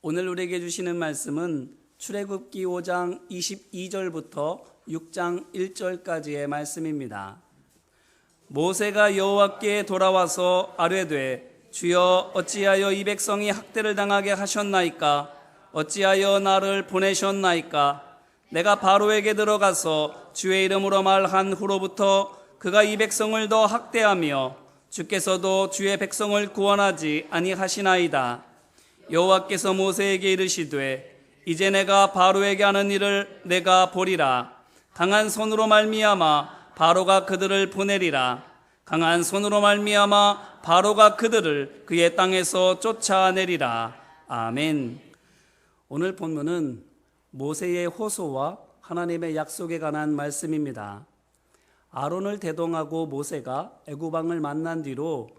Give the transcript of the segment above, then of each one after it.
오늘 우리에게 주시는 말씀은 출애굽기 5장 22절부터 6장 1절까지의 말씀입니다. 모세가 여호와께 돌아와서 아뢰되 주여 어찌하여 이 백성이 학대를 당하게 하셨나이까? 어찌하여 나를 보내셨나이까? 내가 바로에게 들어가서 주의 이름으로 말한 후로부터 그가 이 백성을 더 학대하며 주께서도 주의 백성을 구원하지 아니하시나이다. 여호와께서 모세에게 이르시되 이제 내가 바로에게 하는 일을 내가 보리라. 강한 손으로 말미암아 바로가 그들을 보내리라. 강한 손으로 말미암아 바로가 그들을 그의 땅에서 쫓아내리라. 아멘. 오늘 본문은 모세의 호소와 하나님의 약속에 관한 말씀입니다. 아론을 대동하고 모세가 애굽 왕을 만난 뒤로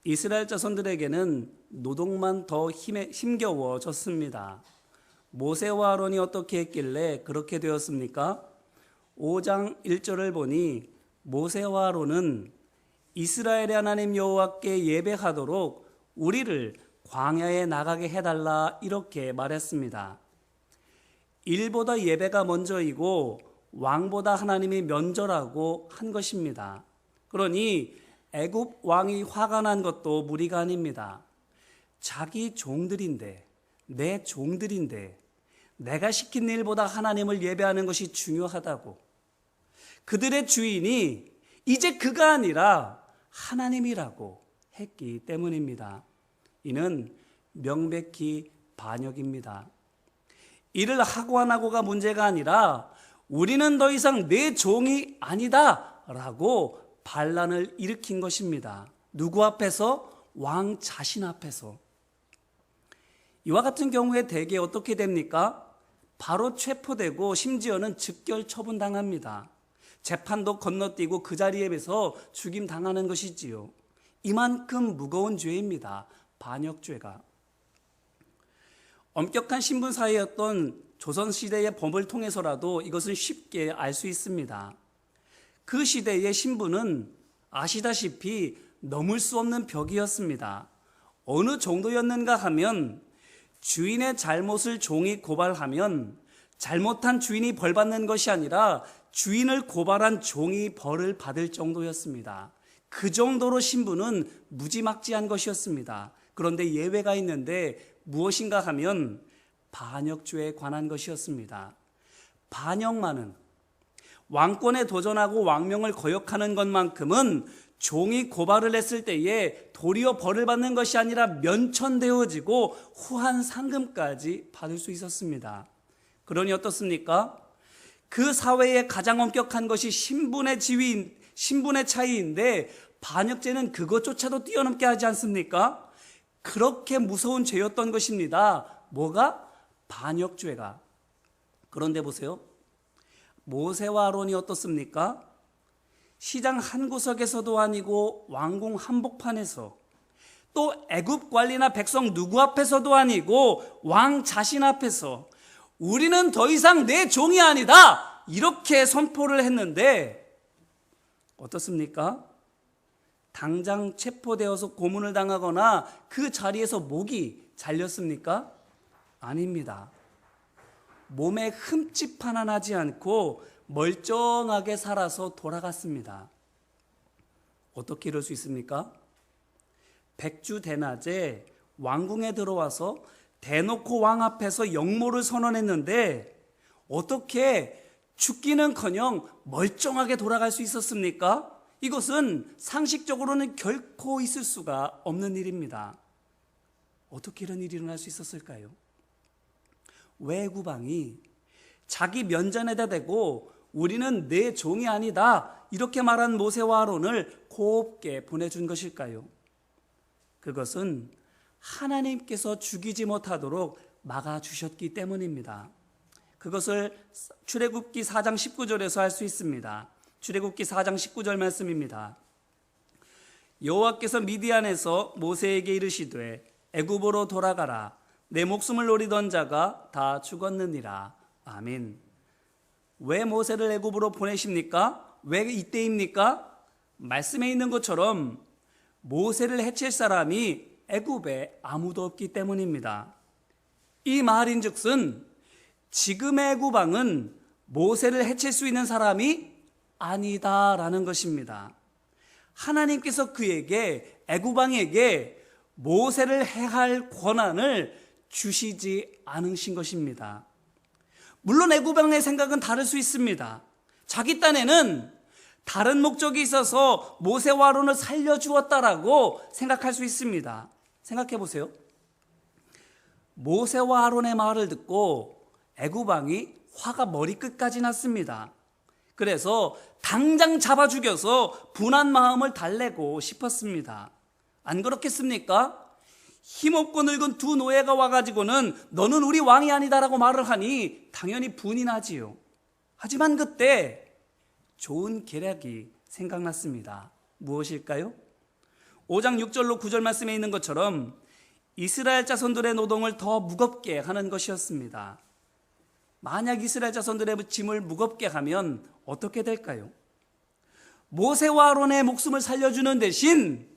이스라엘 자손들에게는 노동만 더 힘겨워졌습니다. 모세와 아론이 어떻게 했길래 그렇게 되었습니까? 5장 1절을 보니 모세와 아론은 이스라엘의 하나님 여호와께 예배하도록 우리를 광야에 나가게 해달라 이렇게 말했습니다. 일보다 예배가 먼저이고 왕보다 하나님이 먼저라고 한 것입니다. 그러니 애굽 왕이 화가 난 것도 무리가 아닙니다. 자기 종들인데, 내 종들인데 내가 시킨 일보다 하나님을 예배하는 것이 중요하다고, 그들의 주인이 이제 그가 아니라 하나님이라고 했기 때문입니다. 이는 명백히 반역입니다. 이를 하고 안 하고가 문제가 아니라 우리는 더 이상 내 종이 아니다 라고 반란을 일으킨 것입니다. 누구 앞에서? 왕 자신 앞에서. 이와 같은 경우에 대개 어떻게 됩니까? 바로 체포되고 심지어는 즉결 처분당합니다. 재판도 건너뛰고 그 자리에서 죽임 당하는 것이지요. 이만큼 무거운 죄입니다. 반역죄가. 엄격한 신분 사회였던 조선시대의 법을 통해서라도 이것을 쉽게 알 수 있습니다. 그 시대의 신분은 아시다시피 넘을 수 없는 벽이었습니다. 어느 정도였는가 하면 주인의 잘못을 종이 고발하면 잘못한 주인이 벌 받는 것이 아니라 주인을 고발한 종이 벌을 받을 정도였습니다. 그 정도로 신분은 무지막지한 것이었습니다. 그런데 예외가 있는데 무엇인가 하면 반역죄에 관한 것이었습니다. 반역만은, 왕권에 도전하고 왕명을 거역하는 것만큼은 종이 고발을 했을 때에 도리어 벌을 받는 것이 아니라 면천되어지고 후한 상금까지 받을 수 있었습니다. 그러니 어떻습니까? 그 사회의 가장 엄격한 것이 신분의 지위, 신분의 차이인데 반역죄는 그것조차도 뛰어넘게 하지 않습니까? 그렇게 무서운 죄였던 것입니다. 뭐가? 반역죄가. 그런데 보세요. 모세와 아론이 어떻습니까? 시장 한 구석에서도 아니고 왕궁 한복판에서, 또 애굽 관리나 백성 누구 앞에서도 아니고 왕 자신 앞에서 우리는 더 이상 내 종이 아니다 이렇게 선포를 했는데 어떻습니까? 당장 체포되어서 고문을 당하거나 그 자리에서 목이 잘렸습니까? 아닙니다. 몸에 흠집 하나 나지 않고 멀쩡하게 살아서 돌아갔습니다. 어떻게 이럴 수 있습니까? 백주대낮에 왕궁에 들어와서 대놓고 왕 앞에서 역모를 선언했는데 어떻게 죽기는커녕 멀쩡하게 돌아갈 수 있었습니까? 이것은 상식적으로는 결코 있을 수가 없는 일입니다. 어떻게 이런 일이 일어날 수 있었을까요? 왜 애굽 왕이 자기 면전에다 대고 우리는 내 종이 아니다 이렇게 말한 모세와 아론을 곱게 보내준 것일까요? 그것은 하나님께서 죽이지 못하도록 막아주셨기 때문입니다. 그것을 출애굽기 4장 19절에서 알 수 있습니다. 출애굽기 4장 19절 말씀입니다. 여호와께서 미디안에서 모세에게 이르시되 애굽으로 돌아가라. 내 목숨을 노리던 자가 다 죽었느니라. 아멘. 왜 모세를 애굽으로 보내십니까? 왜 이때입니까? 말씀에 있는 것처럼 모세를 해칠 사람이 애굽에 아무도 없기 때문입니다. 이 말인즉슨 지금의 애굽왕은 모세를 해칠 수 있는 사람이 아니다라는 것입니다. 하나님께서 그에게, 애굽왕에게 모세를 해할 권한을 주시지 않으신 것입니다. 물론 애굽왕의 생각은 다를 수 있습니다. 자기 딴에는 다른 목적이 있어서 모세와 아론을 살려주었다라고 생각할 수 있습니다. 생각해 보세요. 모세와 아론의 말을 듣고 애굽왕이 화가 머리끝까지 났습니다. 그래서 당장 잡아 죽여서 분한 마음을 달래고 싶었습니다. 안 그렇겠습니까? 힘없고 늙은 두 노예가 와가지고는 너는 우리 왕이 아니다라고 말을 하니 당연히 분이 나지요. 하지만 그때 좋은 계략이 생각났습니다. 무엇일까요? 5장 6절로 9절 말씀에 있는 것처럼 이스라엘 자손들의 노동을 더 무겁게 하는 것이었습니다. 만약 이스라엘 자손들의 짐을 무겁게 하면 어떻게 될까요? 모세와 아론의 목숨을 살려주는 대신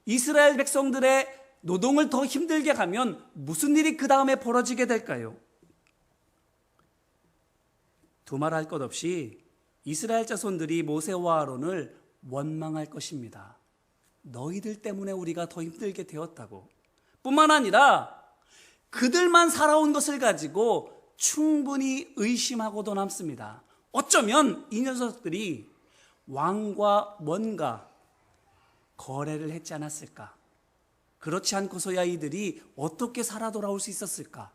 이스라엘 백성들의 노동을 더 힘들게 하면 무슨 일이 그 다음에 벌어지게 될까요? 두말할 것 없이 이스라엘 자손들이 모세와 아론을 원망할 것입니다. 너희들 때문에 우리가 더 힘들게 되었다고. 뿐만 아니라 그들만 살아온 것을 가지고 충분히 의심하고도 남습니다. 어쩌면 이 녀석들이 왕과 뭔가 거래를 했지 않았을까? 그렇지 않고서야 이들이 어떻게 살아 돌아올 수 있었을까?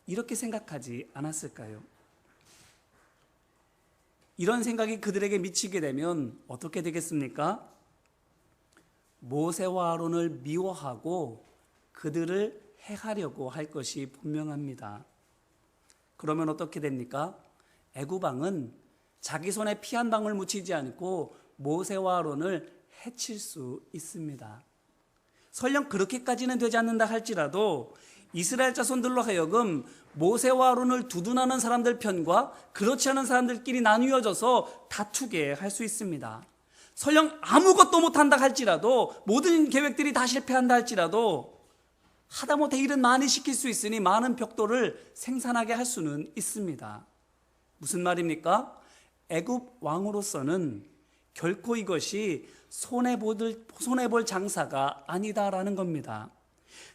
이렇게 생각하지 않았을까요? 이런 생각이 그들에게 미치게 되면 어떻게 되겠습니까? 모세와 아론을 미워하고 그들을 해하려고 할 것이 분명합니다. 그러면 어떻게 됩니까? 애굽왕은 자기 손에 피 한 방울 묻히지 않고 모세와 아론을 해칠 수 있습니다. 설령 그렇게까지는 되지 않는다 할지라도 이스라엘 자손들로 하여금 모세와 아론을 두둔하는 사람들 편과 그렇지 않은 사람들끼리 나뉘어져서 다투게 할 수 있습니다. 설령 아무것도 못한다 할지라도, 모든 계획들이 다 실패한다 할지라도 하다못해 일은 많이 시킬 수 있으니 많은 벽돌을 생산하게 할 수는 있습니다. 무슨 말입니까? 애굽 왕으로서는 결코 이것이 손해볼 장사가 아니다라는 겁니다.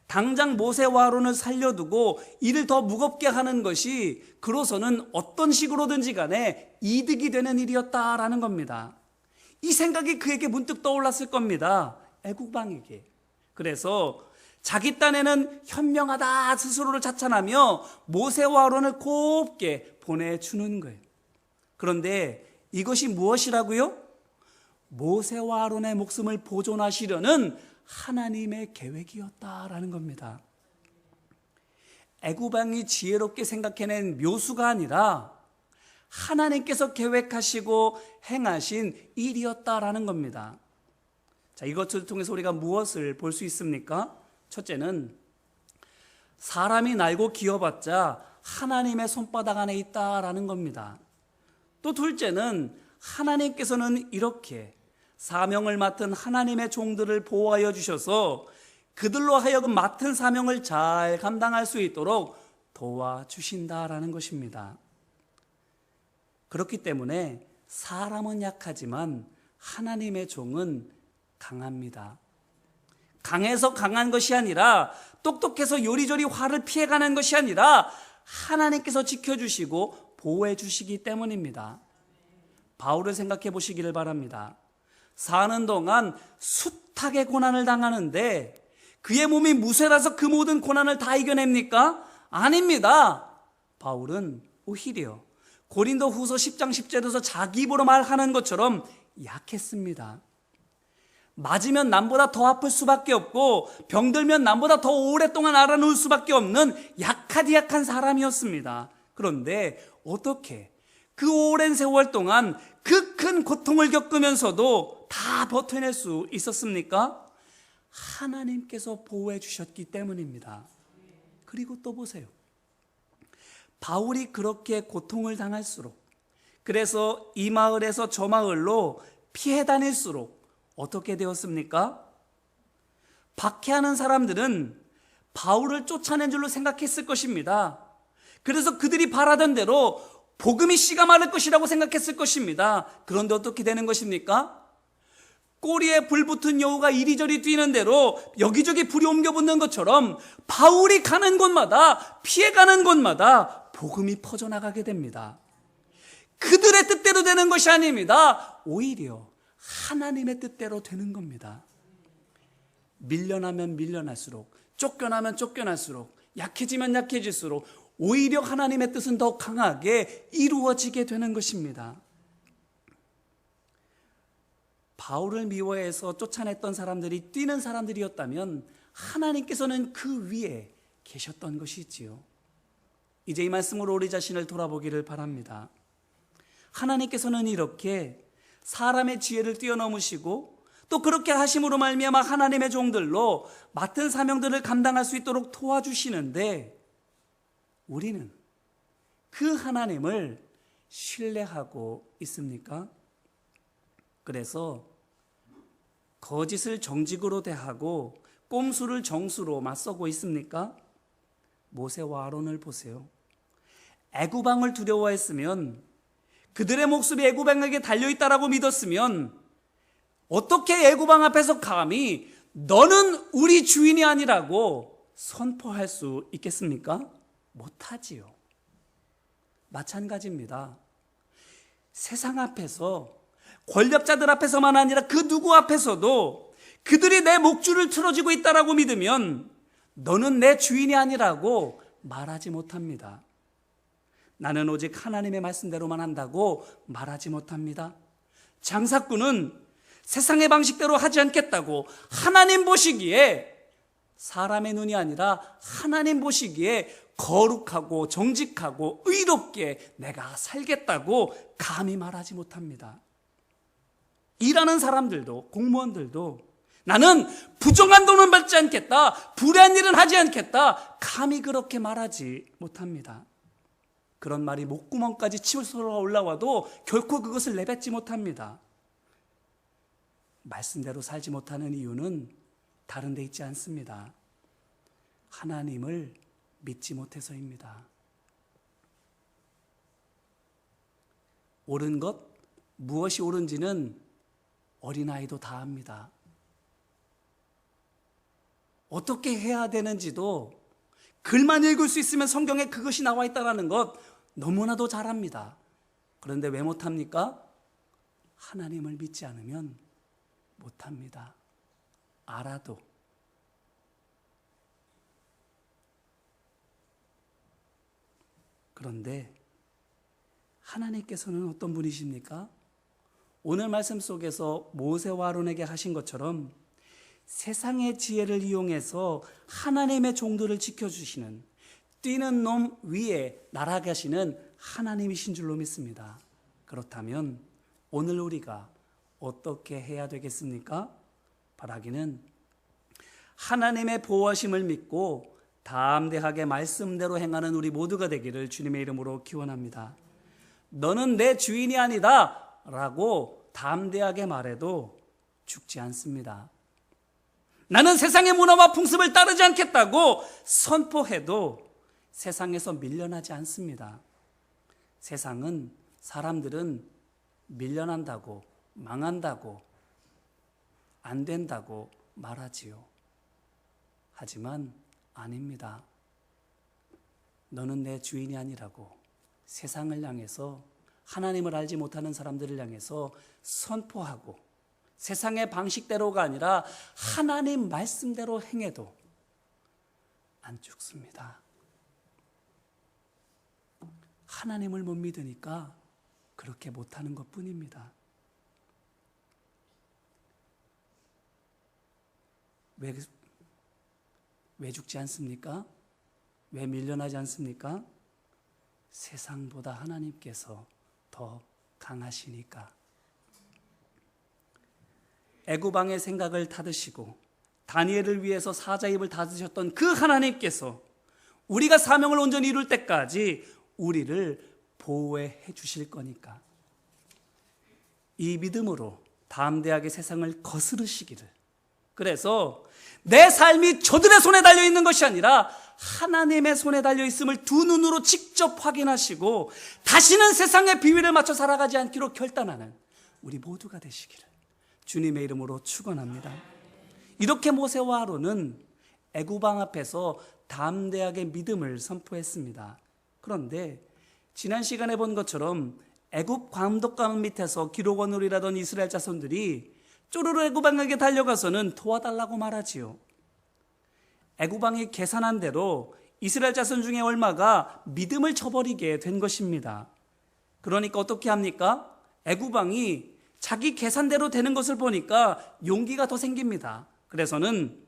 당장 모세와 아론을 살려두고 일을 더 무겁게 하는 것이 그로서는 어떤 식으로든지 간에 이득이 되는 일이었다라는 겁니다. 이 생각이 그에게 문득 떠올랐을 겁니다. 애굽 왕에게. 그래서 자기 딴에는 현명하다 스스로를 자찬하며 모세와 아론을 곱게 보내주는 거예요. 그런데 이것이 무엇이라고요? 모세와 아론의 목숨을 보존하시려는 하나님의 계획이었다라는 겁니다. 애굽 왕이 지혜롭게 생각해낸 묘수가 아니라 하나님께서 계획하시고 행하신 일이었다라는 겁니다. 자, 이것을 통해서 우리가 무엇을 볼 수 있습니까? 첫째는 사람이 날고 기어봤자 하나님의 손바닥 안에 있다라는 겁니다. 또 둘째는 하나님께서는 이렇게 사명을 맡은 하나님의 종들을 보호하여 주셔서 그들로 하여금 맡은 사명을 잘 감당할 수 있도록 도와주신다라는 것입니다. 그렇기 때문에 사람은 약하지만 하나님의 종은 강합니다. 강해서 강한 것이 아니라, 똑똑해서 요리조리 화를 피해가는 것이 아니라 하나님께서 지켜주시고 보호해 주시기 때문입니다. 바울을 생각해 보시기를 바랍니다. 사는 동안 숱하게 고난을 당하는데 그의 몸이 무쇠라서 그 모든 고난을 다 이겨냅니까? 아닙니다. 바울은 오히려 고린도 후서 10장 10절에서 자기 입으로 말하는 것처럼 약했습니다. 맞으면 남보다 더 아플 수밖에 없고 병들면 남보다 더 오랫동안 앓아누울 수밖에 없는 약한 사람이었습니다. 그런데 어떻게 그 오랜 세월 동안 그 큰 고통을 겪으면서도 다 버텨낼 수 있었습니까? 하나님께서 보호해 주셨기 때문입니다. 그리고 또 보세요. 바울이 그렇게 고통을 당할수록, 그래서 이 마을에서 저 마을로 피해 다닐수록 어떻게 되었습니까? 박해하는 사람들은 바울을 쫓아낸 줄로 생각했을 것입니다. 그래서 그들이 바라던 대로 복음이 씨가 마를 것이라고 생각했을 것입니다. 그런데 어떻게 되는 것입니까? 꼬리에 불 붙은 여우가 이리저리 뛰는 대로 여기저기 불이 옮겨 붙는 것처럼 바울이 가는 곳마다, 피해가는 곳마다 복음이 퍼져나가게 됩니다. 그들의 뜻대로 되는 것이 아닙니다. 오히려 하나님의 뜻대로 되는 겁니다. 밀려나면 밀려날수록, 쫓겨나면 쫓겨날수록, 약해지면 약해질수록 오히려 하나님의 뜻은 더 강하게 이루어지게 되는 것입니다. 바울을 미워해서 쫓아냈던 사람들이 뛰는 사람들이었다면 하나님께서는 그 위에 계셨던 것이지요. 이제 이 말씀으로 우리 자신을 돌아보기를 바랍니다. 하나님께서는 이렇게 사람의 지혜를 뛰어넘으시고 또 그렇게 하심으로 말미암아 하나님의 종들로 맡은 사명들을 감당할 수 있도록 도와주시는데 우리는 그 하나님을 신뢰하고 있습니까? 그래서 거짓을 정직으로 대하고 꼼수를 정수로 맞서고 있습니까? 모세와 아론을 보세요. 애구방을 두려워했으면, 그들의 목숨이 애구방에게 달려있다라고 믿었으면 어떻게 애구방 앞에서 감히 너는 우리 주인이 아니라고 선포할 수 있겠습니까? 못하지요. 마찬가지입니다. 세상 앞에서, 권력자들 앞에서만 아니라 그 누구 앞에서도 그들이 내 목줄을 틀어쥐고 있다라고 믿으면 너는 내 주인이 아니라고 말하지 못합니다. 나는 오직 하나님의 말씀대로만 한다고 말하지 못합니다. 장사꾼은 세상의 방식대로 하지 않겠다고 하나님 보시기에, 사람의 눈이 아니라 하나님 보시기에 거룩하고 정직하고 의롭게 내가 살겠다고 감히 말하지 못합니다. 일하는 사람들도, 공무원들도 나는 부정한 돈은 받지 않겠다, 불의한 일은 하지 않겠다, 감히 그렇게 말하지 못합니다. 그런 말이 목구멍까지 치솟아 올라와도 결코 그것을 내뱉지 못합니다. 말씀대로 살지 못하는 이유는 다른 데 있지 않습니다. 하나님을 믿지 못해서입니다. 옳은 것, 무엇이 옳은지는 어린아이도 다 압니다. 어떻게 해야 되는지도 글만 읽을 수 있으면 성경에 그것이 나와 있다는 것 너무나도 잘 압니다. 그런데 왜 못합니까? 하나님을 믿지 않으면 못합니다. 알아도. 그런데 하나님께서는 어떤 분이십니까? 오늘 말씀 속에서 모세와 아론에게 하신 것처럼 세상의 지혜를 이용해서 하나님의 종들을 지켜주시는, 뛰는 놈 위에 날아가시는 하나님이신 줄로 믿습니다. 그렇다면 오늘 우리가 어떻게 해야 되겠습니까? 바라기는 하나님의 보호하심을 믿고 담대하게 말씀대로 행하는 우리 모두가 되기를 주님의 이름으로 기원합니다. 너는 내 주인이 아니다 라고 담대하게 말해도 죽지 않습니다. 나는 세상의 문화와 풍습을 따르지 않겠다고 선포해도 세상에서 밀려나지 않습니다. 세상은, 사람들은 밀려난다고, 망한다고, 안 된다고 말하지요. 하지만 아닙니다. 너는 내 주인이 아니라고 세상을 향해서, 하나님을 알지 못하는 사람들을 향해서 선포하고 세상의 방식대로가 아니라 하나님 말씀대로 행해도 안 죽습니다. 하나님을 못 믿으니까 그렇게 못하는 것뿐입니다. 왜 죽지 않습니까? 왜 밀려나지 않습니까? 세상보다 하나님께서 더 강하시니까. 애구방의 생각을 닫으시고 다니엘을 위해서 사자입을 닫으셨던 그 하나님께서 우리가 사명을 온전히 이룰 때까지 우리를 보호해 주실 거니까. 이 믿음으로 담대하게 세상을 거스르시기를, 그래서 내 삶이 저들의 손에 달려 있는 것이 아니라 하나님의 손에 달려 있음을 두 눈으로 직접 확인하시고 다시는 세상의 비위를 맞춰 살아가지 않기로 결단하는 우리 모두가 되시기를 주님의 이름으로 축원합니다. 이렇게 모세와 아론은 애굽 왕 앞에서 담대하게 믿음을 선포했습니다. 그런데 지난 시간에 본 것처럼 애굽 감독관 밑에서 기록원으로 일하던 이스라엘 자손들이 쪼르르 애굽 왕에게 달려가서는 도와달라고 말하지요. 애굽 왕이 계산한 대로 이스라엘 자손 중에 얼마가 믿음을 저버리게 된 것입니다. 그러니까 어떻게 합니까? 애굽 왕이 자기 계산대로 되는 것을 보니까 용기가 더 생깁니다. 그래서는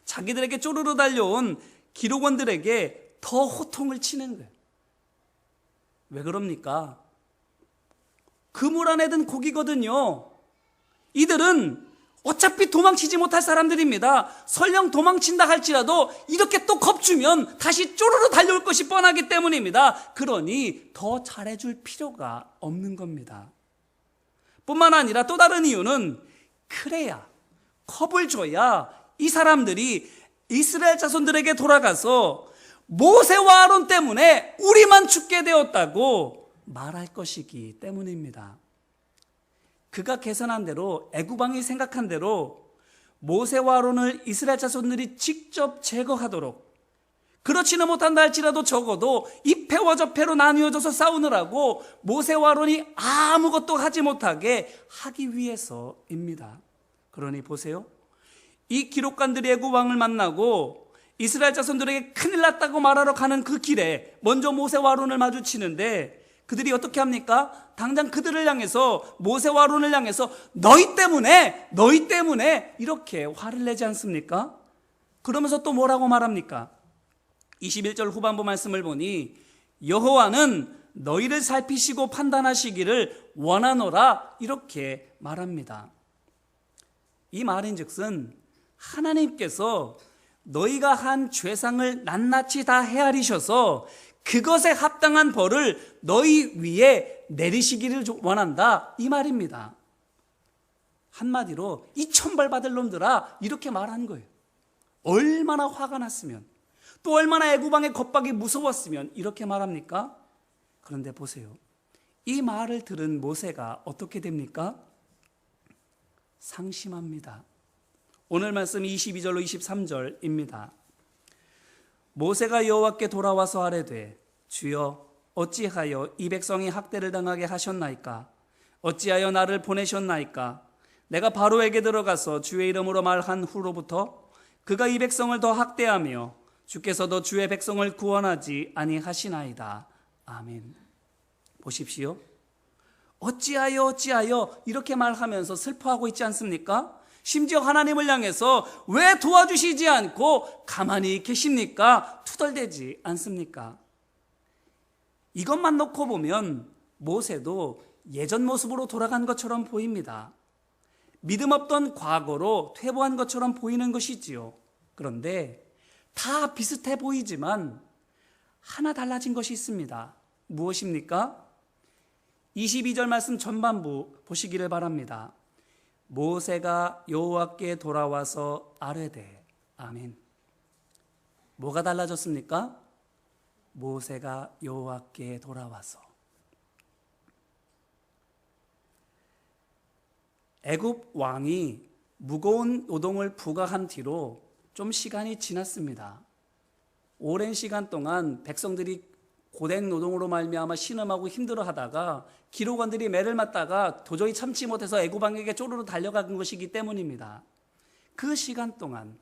자기들에게 쪼르르 달려온 기록원들에게 더 호통을 치는 거예요. 왜 그럽니까? 그물 안에 든 고기거든요. 이들은 어차피 도망치지 못할 사람들입니다. 설령 도망친다 할지라도 이렇게 또 겁주면 다시 쪼르르 달려올 것이 뻔하기 때문입니다. 그러니 더 잘해줄 필요가 없는 겁니다. 뿐만 아니라 또 다른 이유는 그래야, 겁을 줘야 이 사람들이 이스라엘 자손들에게 돌아가서 모세와 아론 때문에 우리만 죽게 되었다고 말할 것이기 때문입니다. 그가 계산한 대로, 애굽 왕이 생각한 대로 모세와 아론을 이스라엘 자손들이 직접 제거하도록, 그렇지는 못한다 할지라도 적어도 이 패와 저 패로 나뉘어져서 싸우느라고 모세와 아론이 아무것도 하지 못하게 하기 위해서입니다. 그러니 보세요. 이 기록관들이 애굽 왕을 만나고 이스라엘 자손들에게 큰일 났다고 말하러 가는 그 길에 먼저 모세와 아론을 마주치는데 그들이 어떻게 합니까? 당장 그들을 향해서, 모세와 아론을 향해서 너희 때문에 이렇게 화를 내지 않습니까? 그러면서 또 뭐라고 말합니까? 21절 후반부 말씀을 보니 여호와는 너희를 살피시고 판단하시기를 원하노라 이렇게 말합니다. 이 말인즉슨 하나님께서 너희가 한 죄상을 낱낱이 다 헤아리셔서 그것에 합당한 벌을 너희 위에 내리시기를 원한다 이 말입니다. 한마디로 이 천벌 받을 놈들아 이렇게 말한 거예요. 얼마나 화가 났으면, 또 얼마나 애굽 왕의 겁박이 무서웠으면 이렇게 말합니까? 그런데 보세요. 이 말을 들은 모세가 어떻게 됩니까? 상심합니다. 오늘 말씀 22절로 23절입니다. 모세가 여호와께 돌아와서 아뢰되 주여 어찌하여 이 백성이 학대를 당하게 하셨나이까? 어찌하여 나를 보내셨나이까? 내가 바로에게 들어가서 주의 이름으로 말한 후로부터 그가 이 백성을 더 학대하며 주께서도 주의 백성을 구원하지 아니하시나이다. 아멘. 보십시오. 어찌하여 이렇게 말하면서 슬퍼하고 있지 않습니까? 심지어 하나님을 향해서 왜 도와주시지 않고 가만히 계십니까? 투덜대지 않습니까? 이것만 놓고 보면 모세도 예전 모습으로 돌아간 것처럼 보입니다. 믿음 없던 과거로 퇴보한 것처럼 보이는 것이지요. 그런데 다 비슷해 보이지만 하나 달라진 것이 있습니다. 무엇입니까? 22절 말씀 전반부 보시기를 바랍니다. 모세가 여호와께 돌아와서 아뢰되 아멘. 뭐가 달라졌습니까? 모세가 여호와께 돌아와서. 애굽 왕이 무거운 노동을 부과한 뒤로 좀 시간이 지났습니다. 오랜 시간 동안 백성들이 고된 노동으로 말미암아 신음하고 힘들어하다가 기록원들이 매를 맞다가 도저히 참지 못해서 애굽 왕에게 쪼르르 달려간 것이기 때문입니다. 그 시간 동안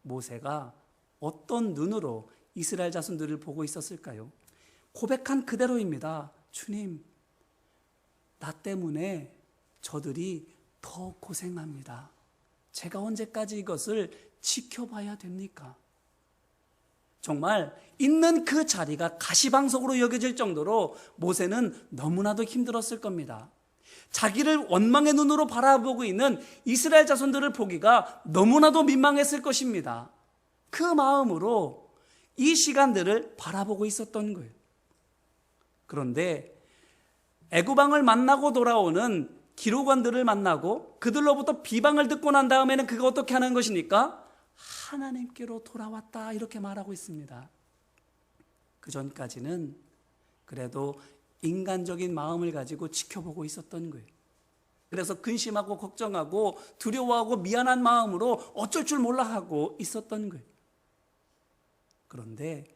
모세가 어떤 눈으로 이스라엘 자손들을 보고 있었을까요? 고백한 그대로입니다. 주님, 나 때문에 저들이 더 고생합니다. 제가 언제까지 이것을 지켜봐야 됩니까? 정말 있는 그 자리가 가시방석으로 여겨질 정도로 모세는 너무나도 힘들었을 겁니다. 자기를 원망의 눈으로 바라보고 있는 이스라엘 자손들을 보기가 너무나도 민망했을 것입니다. 그 마음으로 이 시간들을 바라보고 있었던 거예요. 그런데 애굽 왕을 만나고 돌아오는 기록원들을 만나고 그들로부터 비방을 듣고 난 다음에는 그가 어떻게 하는 것입니까? 하나님께로 돌아왔다 이렇게 말하고 있습니다. 그 전까지는 그래도 인간적인 마음을 가지고 지켜보고 있었던 거예요. 그래서 근심하고 걱정하고 두려워하고 미안한 마음으로 어쩔 줄 몰라 하고 있었던 거예요. 그런데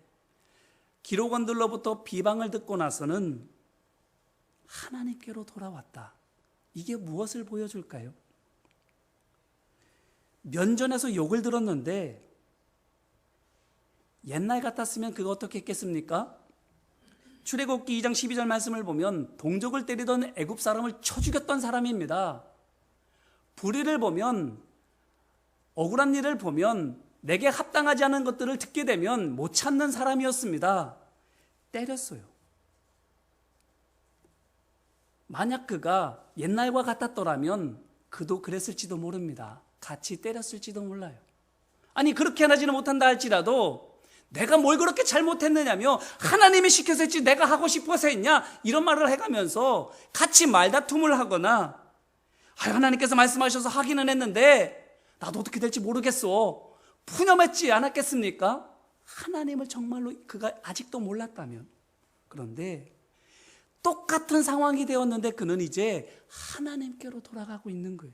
기록원들로부터 비방을 듣고 나서는 하나님께로 돌아왔다. 이게 무엇을 보여줄까요? 면전에서 욕을 들었는데 옛날 같았으면 그거 어떻게 했겠습니까? 출애굽기 2장 12절 말씀을 보면 동족을 때리던 애굽 사람을 쳐 죽였던 사람입니다. 불의를 보면, 억울한 일을 보면, 내게 합당하지 않은 것들을 듣게 되면 못 참는 사람이었습니다. 때렸어요. 만약 그가 옛날과 같았더라면 그도 그랬을지도 모릅니다. 같이 때렸을지도 몰라요. 아니 그렇게 하지는 못한다 할지라도 내가 뭘 그렇게 잘못했느냐며 하나님이 시켜서 했지 내가 하고 싶어서 했냐 이런 말을 해가면서 같이 말다툼을 하거나 하나님께서 말씀하셔서 하기는 했는데 나도 어떻게 될지 모르겠어 푸념했지 않았겠습니까? 하나님을 정말로 그가 아직도 몰랐다면. 그런데 똑같은 상황이 되었는데 그는 이제 하나님께로 돌아가고 있는 거예요.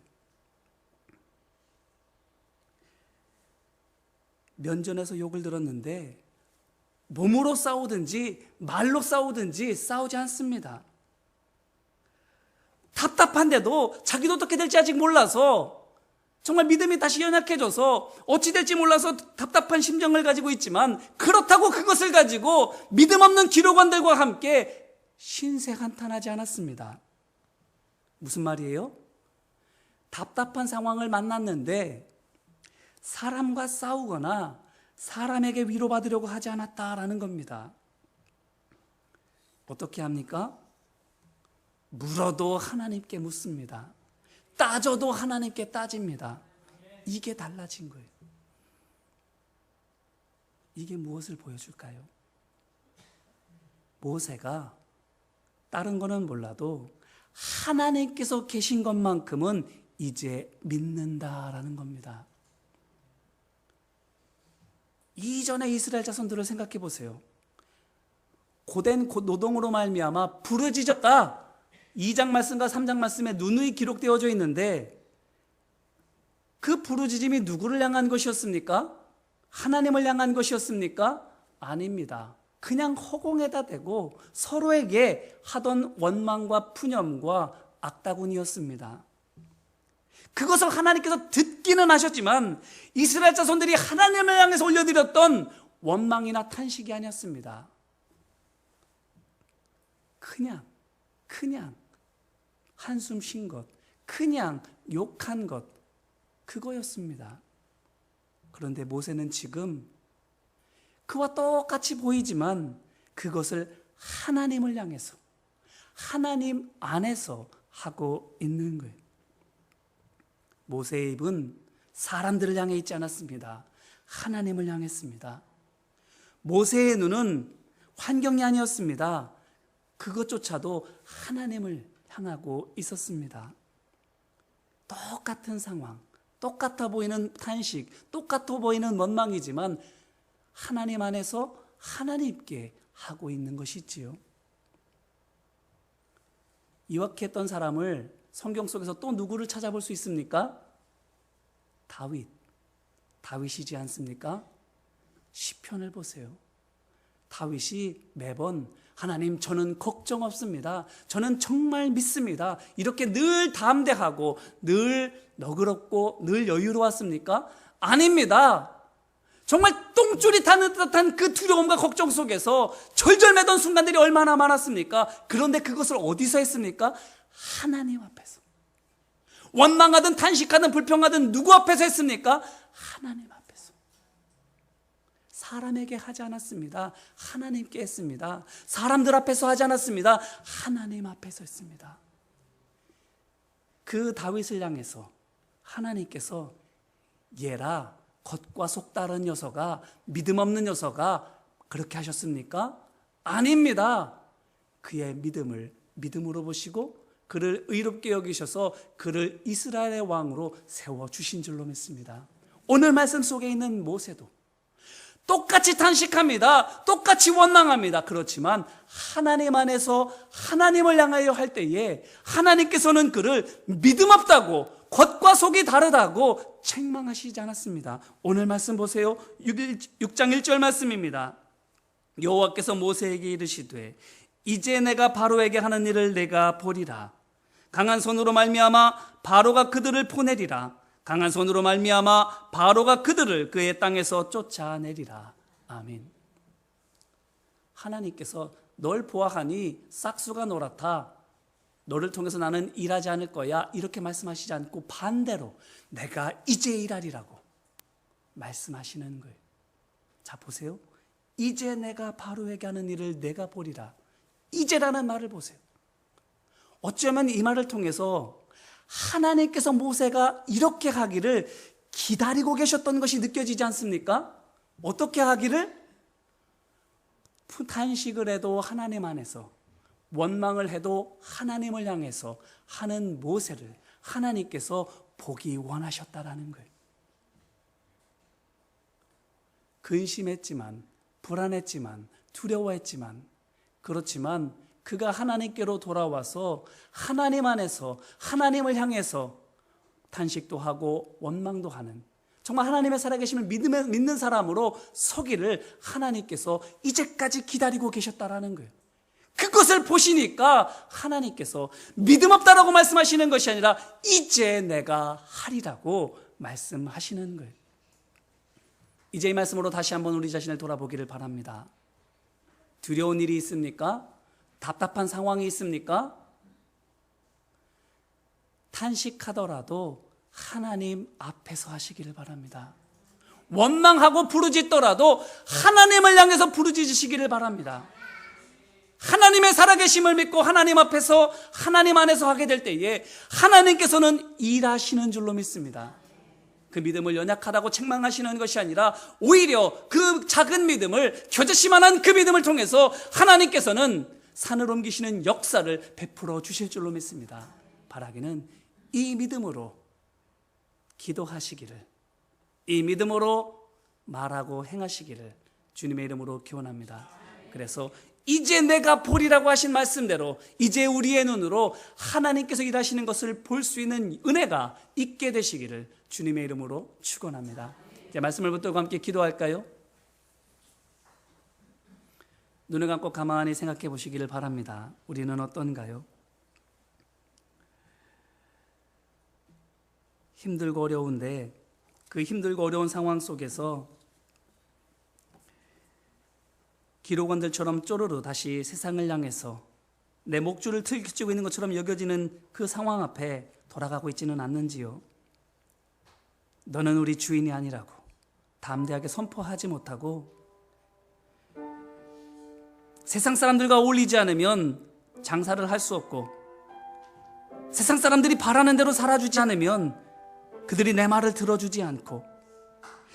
면전에서 욕을 들었는데 몸으로 싸우든지 말로 싸우든지 싸우지 않습니다. 답답한데도 자기도 어떻게 될지 아직 몰라서 정말 믿음이 다시 연약해져서 어찌 될지 몰라서 답답한 심정을 가지고 있지만 그렇다고 그것을 가지고 믿음 없는 기록원들과 함께 신세한탄하지 않았습니다. 무슨 말이에요? 답답한 상황을 만났는데 사람과 싸우거나 사람에게 위로받으려고 하지 않았다라는 겁니다. 어떻게 합니까? 물어도 하나님께 묻습니다. 따져도 하나님께 따집니다. 이게 달라진 거예요. 이게 무엇을 보여줄까요? 모세가 다른 거는 몰라도 하나님께서 계신 것만큼은 이제 믿는다라는 겁니다. 이전의 이스라엘 자손들을 생각해 보세요. 고된 노동으로 말미암아 부르짖었다. 2장 말씀과 3장 말씀에 누누이 기록되어져 있는데 그 부르짖음이 누구를 향한 것이었습니까? 하나님을 향한 것이었습니까? 아닙니다. 그냥 허공에다 대고 서로에게 하던 원망과 푸념과 악다군이었습니다. 그것을 하나님께서 듣기는 하셨지만 이스라엘 자손들이 하나님을 향해서 올려드렸던 원망이나 탄식이 아니었습니다. 그냥 한숨 쉰 것, 그냥 욕한 것, 그거였습니다. 그런데 모세는 지금 그와 똑같이 보이지만 그것을 하나님을 향해서, 하나님 안에서 하고 있는 거예요. 모세의 입은 사람들을 향해 있지 않았습니다. 하나님을 향했습니다. 모세의 눈은 환경이 아니었습니다. 그것조차도 하나님을 향하고 있었습니다. 똑같은 상황, 똑같아 보이는 탄식, 똑같아 보이는 원망이지만 하나님 안에서 하나님께 하고 있는 것이지요. 이렇게 했던 사람을 성경 속에서 또 누구를 찾아볼 수 있습니까? 다윗이지 않습니까? 시편을 보세요. 다윗이 매번 하나님 저는 걱정 없습니다. 저는 정말 믿습니다. 이렇게 늘 담대하고 늘 너그럽고 늘 여유로웠습니까? 아닙니다. 정말 똥줄이 타는 듯한 그 두려움과 걱정 속에서 절절매던 순간들이 얼마나 많았습니까? 그런데 그것을 어디서 했습니까? 하나님 앞에서. 원망하든 탄식하든 불평하든 누구 앞에서 했습니까? 하나님 앞에서. 사람에게 하지 않았습니다. 하나님께 했습니다. 사람들 앞에서 하지 않았습니다. 하나님 앞에서 했습니다. 그 다윗을 향해서 하나님께서 얘라 겉과 속 다른 녀석아, 믿음 없는 녀석아, 그렇게 하셨습니까? 아닙니다. 그의 믿음을 믿음으로 보시고 그를 의롭게 여기셔서 그를 이스라엘의 왕으로 세워주신 줄로 믿습니다. 오늘 말씀 속에 있는 모세도 똑같이 탄식합니다. 똑같이 원망합니다. 그렇지만 하나님 안에서 하나님을 향하여 할 때에 하나님께서는 그를 믿음 없다고, 겉과 속이 다르다고 책망하시지 않았습니다. 오늘 말씀 보세요. 6장 1절 말씀입니다. 여호와께서 모세에게 이르시되 이제 내가 바로에게 하는 일을 내가 보리라. 강한 손으로 말미암아 바로가 그들을 보내리라. 강한 손으로 말미암아 바로가 그들을 그의 땅에서 쫓아내리라. 아멘. 하나님께서 널 보아하니 싹수가 노랗다, 너를 통해서 나는 일하지 않을 거야, 이렇게 말씀하시지 않고 반대로 내가 이제 일하리라고 말씀하시는 거예요. 자, 보세요. 이제 내가 바로에게 하는 일을 내가 보리라. 이제라는 말을 보세요. 어쩌면 이 말을 통해서 하나님께서 모세가 이렇게 하기를 기다리고 계셨던 것이 느껴지지 않습니까? 어떻게 하기를? 탄식을 해도 하나님 안에서, 원망을 해도 하나님을 향해서 하는 모세를 하나님께서 보기 원하셨다라는 거예요. 근심했지만, 불안했지만, 두려워했지만, 그렇지만 그가 하나님께로 돌아와서 하나님 안에서 하나님을 향해서 탄식도 하고 원망도 하는, 정말 하나님의 살아계심을 믿는 사람으로 서기를 하나님께서 이제까지 기다리고 계셨다라는 거예요. 그것을 보시니까 하나님께서 믿음 없다라고 말씀하시는 것이 아니라 이제 내가 하리라고 말씀하시는 거예요. 이제 이 말씀으로 다시 한번 우리 자신을 돌아보기를 바랍니다. 두려운 일이 있습니까? 답답한 상황이 있습니까? 탄식하더라도 하나님 앞에서 하시기를 바랍니다. 원망하고 부르짖더라도 하나님을 향해서 부르짖으시기를 바랍니다. 하나님의 살아계심을 믿고 하나님 앞에서 하나님 안에서 하게 될 때에 하나님께서는 일하시는 줄로 믿습니다. 그 믿음을 연약하다고 책망하시는 것이 아니라 오히려 그 작은 믿음을, 겨자씨만한 그 믿음을 통해서 하나님께서는 산을 옮기시는 역사를 베풀어 주실 줄로 믿습니다. 바라기는 이 믿음으로 기도하시기를, 이 믿음으로 말하고 행하시기를 주님의 이름으로 기원합니다. 그래서 이제 내가 보리라고 하신 말씀대로 이제 우리의 눈으로 하나님께서 일하시는 것을 볼 수 있는 은혜가 있게 되시기를 주님의 이름으로 축원합니다. 이제 말씀을 붙들고 함께 기도할까요? 눈을 감고 가만히 생각해 보시기를 바랍니다. 우리는 어떤가요? 힘들고 어려운데 그 힘들고 어려운 상황 속에서 기록원들처럼 쪼르르 다시 세상을 향해서 내 목줄을 틀치고 있는 것처럼 여겨지는 그 상황 앞에 돌아가고 있지는 않는지요? 너는 우리 주인이 아니라고 담대하게 선포하지 못하고 세상 사람들과 어울리지 않으면 장사를 할 수 없고 세상 사람들이 바라는 대로 살아주지 않으면 그들이 내 말을 들어주지 않고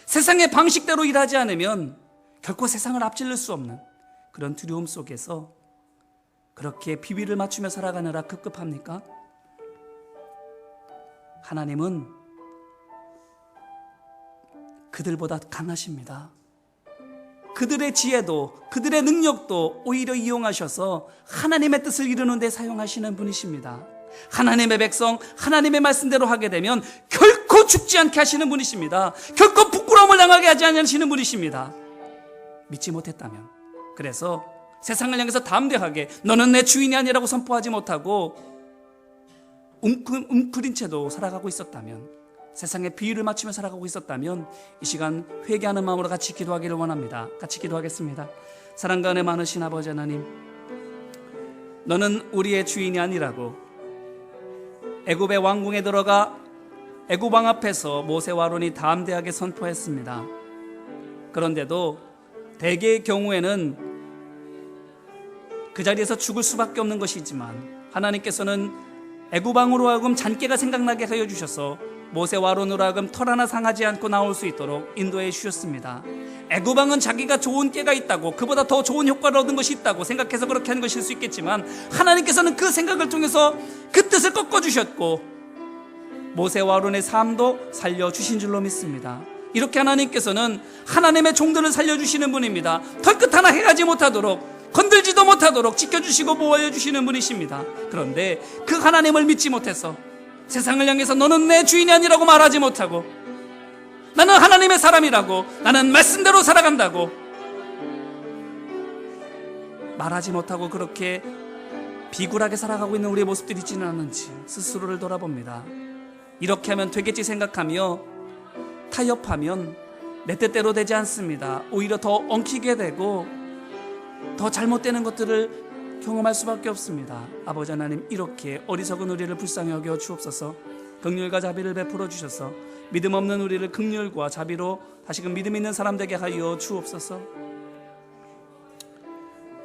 세상의 방식대로 일하지 않으면 결코 세상을 앞질릴 수 없는 그런 두려움 속에서 그렇게 비위를 맞추며 살아가느라 급급합니까? 하나님은 그들보다 강하십니다. 그들의 지혜도 그들의 능력도 오히려 이용하셔서 하나님의 뜻을 이루는 데 사용하시는 분이십니다. 하나님의 백성, 하나님의 말씀대로 하게 되면 결코 죽지 않게 하시는 분이십니다. 결코 부끄러움을 당하게 하지 않으시는 분이십니다. 믿지 못했다면, 그래서 세상을 향해서 담대하게 너는 내 주인이 아니라고 선포하지 못하고 웅크린 채도 살아가고 있었다면, 세상에 비유를 맞추며 살아가고 있었다면 이 시간 회개하는 마음으로 같이 기도하기를 원합니다. 같이 기도하겠습니다. 사랑과 은혜 많으신 아버지 하나님, 너는 우리의 주인이 아니라고 애굽의 왕궁에 들어가 애굽 왕 앞에서 모세와 아론이 담대하게 선포했습니다. 그런데도 대개의 경우에는 그 자리에서 죽을 수밖에 없는 것이지만 하나님께서는 애굽 왕으로 하여금 잔꾀가 생각나게 하여 주셔서 모세와 아론으로 하여금 털 하나 상하지 않고 나올 수 있도록 인도해 주셨습니다. 애굽왕은 자기가 좋은 깨가 있다고, 그보다 더 좋은 효과를 얻은 것이 있다고 생각해서 그렇게 하는 것일 수 있겠지만, 하나님께서는 그 생각을 통해서 그 뜻을 꺾어주셨고 모세와 아론의 삶도 살려주신 줄로 믿습니다. 이렇게 하나님께서는 하나님의 종들을 살려주시는 분입니다. 털끝 하나 해가지 못하도록, 건들지도 못하도록 지켜주시고 보호해주시는 분이십니다. 그런데 그 하나님을 믿지 못해서 세상을 향해서 너는 내 주인이 아니라고 말하지 못하고, 나는 하나님의 사람이라고, 나는 말씀대로 살아간다고 말하지 못하고 그렇게 비굴하게 살아가고 있는 우리의 모습들이 있지는 않은지 스스로를 돌아봅니다. 이렇게 하면 되겠지 생각하며 타협하면 내 뜻대로 되지 않습니다. 오히려 더 엉키게 되고 더 잘못되는 것들을 경험할 수밖에 없습니다. 아버지 하나님, 이렇게 어리석은 우리를 불쌍히 여겨 주옵소서. 긍휼과 자비를 베풀어 주셔서 믿음 없는 우리를 긍휼과 자비로 다시금 믿음 있는 사람 되게 하여 주옵소서.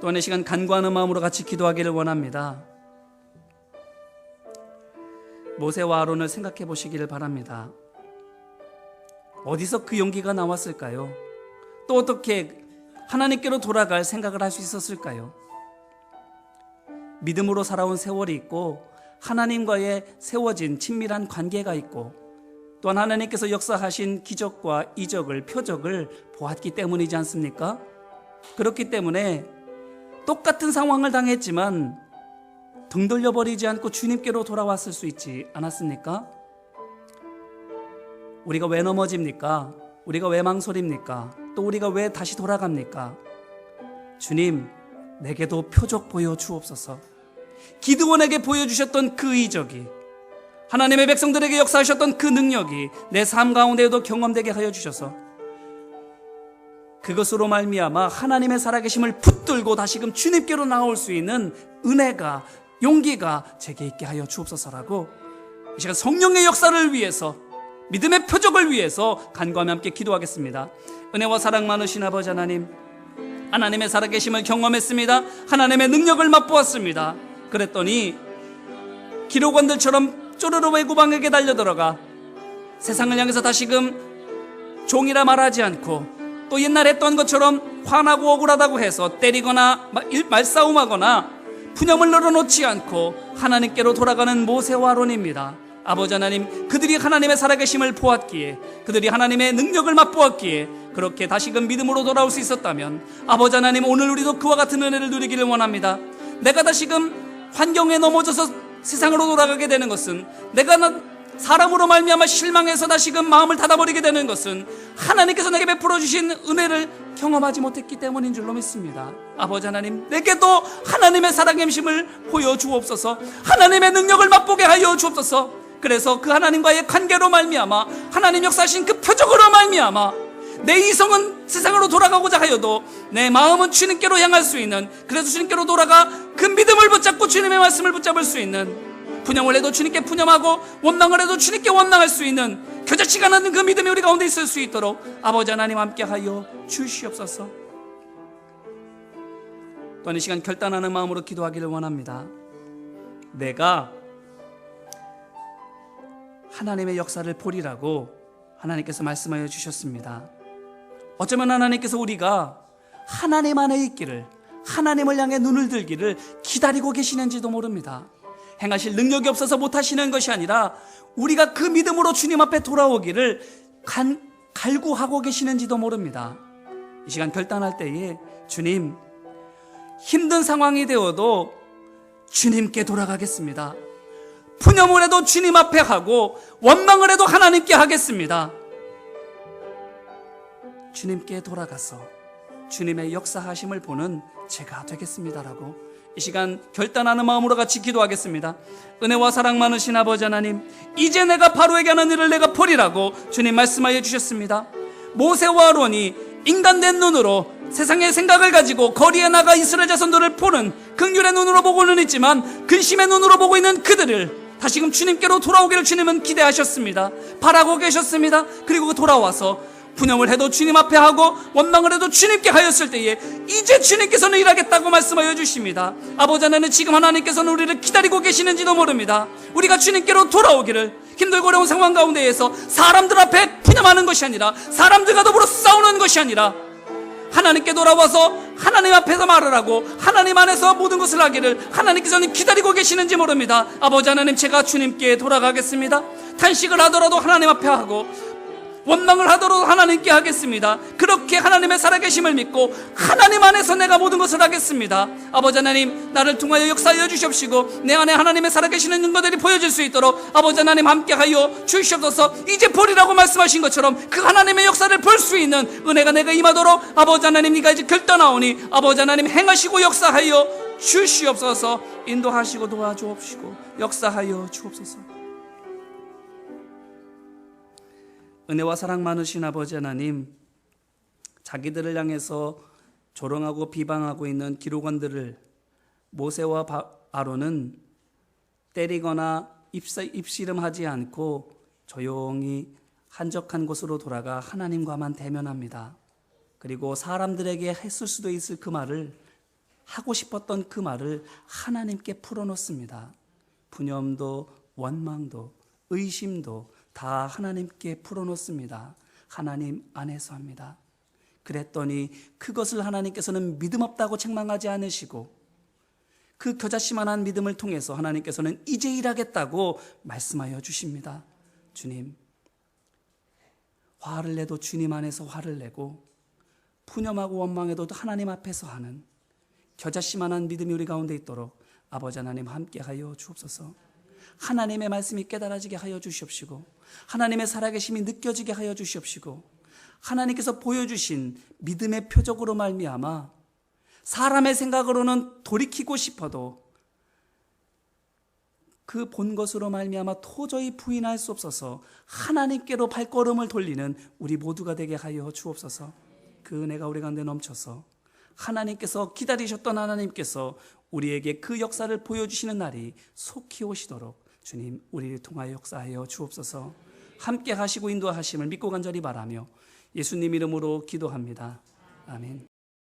또한 이 시간 간구하는 마음으로 같이 기도하기를 원합니다. 모세와 아론을 생각해 보시기를 바랍니다. 어디서 그 용기가 나왔을까요? 또 어떻게 하나님께로 돌아갈 생각을 할 수 있었을까요? 믿음으로 살아온 세월이 있고 하나님과의 세워진 친밀한 관계가 있고 또한 하나님께서 역사하신 기적과 이적을, 표적을 보았기 때문이지 않습니까? 그렇기 때문에 똑같은 상황을 당했지만 등 돌려버리지 않고 주님께로 돌아왔을 수 있지 않았습니까? 우리가 왜 넘어집니까? 우리가 왜 망설입니까? 또 우리가 왜 다시 돌아갑니까? 주님, 내게도 표적 보여주옵소서. 기드온에게 보여주셨던 그 이적이, 하나님의 백성들에게 역사하셨던 그 능력이 내 삶 가운데에도 경험되게 하여 주셔서 그것으로 말미암아 하나님의 살아계심을 붙들고 다시금 주님께로 나올 수 있는 은혜가, 용기가 제게 있게 하여 주옵소서라고 이 시간 성령의 역사를 위해서, 믿음의 표적을 위해서 간구하며 함께 기도하겠습니다. 은혜와 사랑 많으신 아버지 하나님, 하나님의 살아계심을 경험했습니다. 하나님의 능력을 맛보았습니다. 그랬더니 기록원들처럼 쪼르르 애굽왕에게 달려들어가 세상을 향해서 다시금 종이라 말하지 않고 또 옛날에 했던 것처럼 화나고 억울하다고 해서 때리거나 말싸움하거나 푸념을 늘어놓지 않고 하나님께로 돌아가는 모세와 아론입니다. 아버지 하나님, 그들이 하나님의 살아계심을 보았기에, 그들이 하나님의 능력을 맛보았기에 그렇게 다시금 믿음으로 돌아올 수 있었다면, 아버지 하나님, 오늘 우리도 그와 같은 은혜를 누리기를 원합니다. 내가 다시금 환경에 넘어져서 세상으로 돌아가게 되는 것은, 내가 사람으로 말미암아 실망해서 다시금 마음을 닫아버리게 되는 것은 하나님께서 내게 베풀어 주신 은혜를 경험하지 못했기 때문인 줄로 믿습니다. 아버지 하나님, 내게도 하나님의 살아계심을 보여주옵소서. 하나님의 능력을 맛보게 하여 주옵소서. 그래서 그 하나님과의 관계로 말미암아, 하나님 역사하신 그 표적으로 말미암아 내 이성은 세상으로 돌아가고자 하여도 내 마음은 주님께로 향할 수 있는, 그래서 주님께로 돌아가 그 믿음을 붙잡고 주님의 말씀을 붙잡을 수 있는, 푸념을 해도 주님께 푸념하고 원망을 해도 주님께 원망할 수 있는 교제치가 않는 그 믿음이 우리 가운데 있을 수 있도록 아버지 하나님 함께 하여 주시옵소서. 또한 이 시간 결단하는 마음으로 기도하기를 원합니다. 내가 하나님의 역사를 보리라고 하나님께서 말씀하여 주셨습니다. 어쩌면 하나님께서 우리가 하나님 안에 있기를, 하나님을 향해 눈을 들기를 기다리고 계시는지도 모릅니다. 행하실 능력이 없어서 못하시는 것이 아니라 우리가 그 믿음으로 주님 앞에 돌아오기를 갈구하고 계시는지도 모릅니다. 이 시간 결단할 때에 주님, 힘든 상황이 되어도 주님께 돌아가겠습니다. 푸념을 해도 주님 앞에 하고 원망을 해도 하나님께 하겠습니다. 주님께 돌아가서 주님의 역사하심을 보는 제가 되겠습니다라고 이 시간 결단하는 마음으로 같이 기도하겠습니다. 은혜와 사랑 많으신 아버지 하나님, 이제 내가 바로에게 하는 일을 내가 보리라고 주님 말씀하여 주셨습니다. 모세와 아론이 인간된 눈으로 세상의 생각을 가지고 거리에 나가 이스라엘 자손들을 보는 긍휼의 눈으로 보고는 있지만 근심의 눈으로 보고 있는 그들을 다시금 주님께로 돌아오기를 주님은 기대하셨습니다. 바라고 계셨습니다. 그리고 돌아와서 푸념을 해도 주님 앞에 하고 원망을 해도 주님께 하였을 때에 이제 주님께서는 일하겠다고 말씀하여 주십니다. 아버지 하나님, 지금 하나님께서는 우리를 기다리고 계시는지도 모릅니다. 우리가 주님께로 돌아오기를, 힘들고 어려운 상황 가운데에서 사람들 앞에 푸념하는 것이 아니라, 사람들과 더불어 싸우는 것이 아니라 하나님께 돌아와서 하나님 앞에서 말을 하고 하나님 안에서 모든 것을 하기를 하나님께서는 기다리고 계시는지 모릅니다. 아버지 하나님, 제가 주님께 돌아가겠습니다. 탄식을 하더라도 하나님 앞에 하고 원망을 하더라도 하나님께 하겠습니다. 그렇게 하나님의 살아계심을 믿고 하나님 안에서 내가 모든 것을 하겠습니다. 아버지 하나님, 나를 통하여 역사하여 주시옵시고 내 안에 하나님의 살아계시는 증거들이 보여질 수 있도록 아버지 하나님 함께하여 주시옵소서. 이제 보리라고 말씀하신 것처럼 그 하나님의 역사를 볼 수 있는 은혜가 내가 임하도록 아버지 하나님, 네가 이제 결단하오니 아버지 하나님 행하시고 역사하여 주시옵소서. 인도하시고 도와주옵시고 역사하여 주옵소서. 은혜와 사랑 많으신 아버지 하나님, 자기들을 향해서 조롱하고 비방하고 있는 기록원들을 모세와 아론은 때리거나 입씨름하지 않고 조용히 한적한 곳으로 돌아가 하나님과만 대면합니다. 그리고 사람들에게 했을 수도 있을 그 말을, 하고 싶었던 그 말을 하나님께 풀어놓습니다. 분념도 원망도 의심도 다 하나님께 풀어놓습니다. 하나님 안에서 합니다. 그랬더니 그것을 하나님께서는 믿음 없다고 책망하지 않으시고 그 겨자씨만한 믿음을 통해서 하나님께서는 이제 일하겠다고 말씀하여 주십니다. 주님, 화를 내도 주님 안에서 화를 내고 푸념하고 원망해도 하나님 앞에서 하는 겨자씨만한 믿음이 우리 가운데 있도록 아버지 하나님 함께하여 주옵소서. 하나님의 말씀이 깨달아지게 하여 주시옵시고 하나님의 살아계심이 느껴지게 하여 주시옵시고 하나님께서 보여주신 믿음의 표적으로 말미암아 사람의 생각으로는 돌이키고 싶어도 그 본 것으로 말미암아 도저히 부인할 수 없어서 하나님께로 발걸음을 돌리는 우리 모두가 되게 하여 주옵소서. 그 은혜가 우리 가운데 넘쳐서 하나님께서 기다리셨던 하나님께서 우리에게 그 역사를 보여주시는 날이 속히 오시도록 주님, 우리를 통하여 역사하여 주옵소서. 함께 하시고 인도하심을 믿고 간절히 바라며 예수님 이름으로 기도합니다. 아멘.